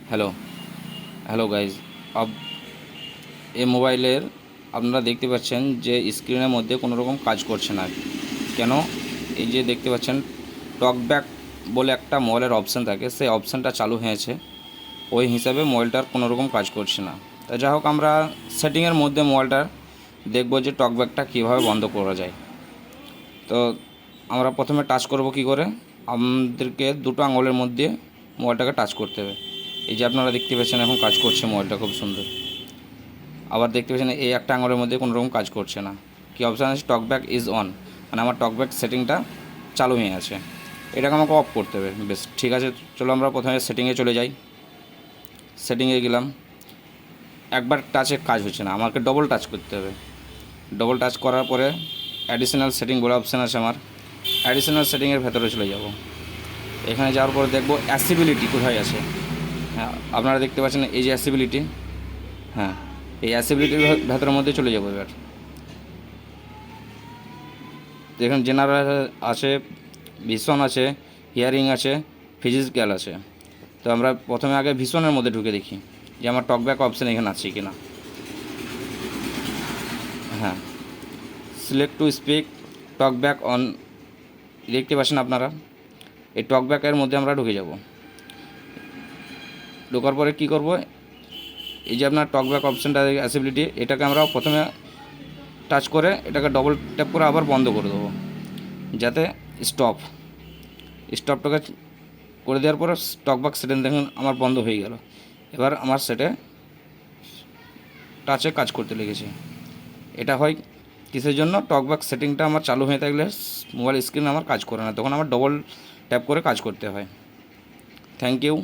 Hello hello guys. Up এই মোবাইলের আপনারা দেখতে পাচ্ছেন যে স্ক্রিনের মধ্যে কোনো রকম কাজ করছে না। কেন? এই যে দেখতে পাচ্ছেন টকব্যাক বলে একটা মোবাইলের অপশান থাকে, সেই অপশানটা চালু হয়েছে, ওই হিসাবে মোবাইলটার কোনো রকম কাজ করছে না। তা যাই হোক, আমরা সেটিংয়ের মধ্যে মোবাইলটার দেখব যে টকব্যাকটা কীভাবে বন্ধ করা যায়। তো আমরা প্রথমে টাচ করব কি করে, আমাদেরকে দুটো আঙুলের মধ্যে মোবাইলটাকে টাচ করতে হবে। এই যে আপনারা দেখতে পাচ্ছেন এখন কাজ করছে মোবাইলটা খুব সুন্দর। আবার দেখতে পাচ্ছেন এই একটা আঙুলের মধ্যে কোনো রকম কাজ করছে না। কি অপশান আছে? টকব্যাক ইজ অন, মানে আমার টকব্যাক সেটিংটা চালু হয়ে আছে, এটাকে আমাকে অফ করতে হবে। বেশ ঠিক আছে, চলো আমরা প্রথমে সেটিংয়ে চলে যাই। সেটিংয়ে গেলাম, একবার টাচে কাজ হচ্ছে না, আমাকে ডবল টাচ করতে হবে। ডবল টাচ করার পরে অ্যাডিশনাল সেটিং বলে অপশান আছে আমার, অ্যাডিশনাল সেটিংয়ের ভেতরে চলে যাব। এখানে যাওয়ার পরে দেখব অ্যাসিবিলিটি কোথায় আছে। হ্যাঁ, আপনারা দেখতে পাচ্ছেন এই যে অ্যাসিবিলিটি, হ্যাঁ এই অ্যাসিবিলিটির ভেতরের মধ্যে চলে যাবো। এবার দেখুন জেনারেল আছে, ভিশন আছে, হিয়ারিং আছে, ফিজিক্যাল আছে। তো আমরা প্রথমে আগে ভিশনের মধ্যে ঢুকে দেখি যে আমার টকব্যাক অপশান এখানে আছে কি না। হ্যাঁ, select to speak talkback on, দেখতে পাচ্ছেন আপনারা এই টকব্যাকের মধ্যে আমরা ঢুকে যাব। ঢোকার পরে কী করব, এই যে আপনার টকব্যাক অপশানটা অ্যাসিবিলিটি, এটাকে আমরা প্রথমে টাচ করে এটাকে ডবল ট্যাপ করে আবার বন্ধ করে দেবো, যাতে স্টপটাকে করে দেওয়ার পরে টকব্যাক সেটিং দেখুন আমার বন্ধ হয়ে গেল। এবার আমার সেটে টাচে কাজ করতে লেগেছে। এটা হয় কিসের জন্য? টকব্যাক সেটিংটা আমার চালু হয়ে থাকলে মোবাইল স্ক্রিন আমার কাজ করে না, তখন আমার ডবল ট্যাপ করে কাজ করতে হয়। Thank you.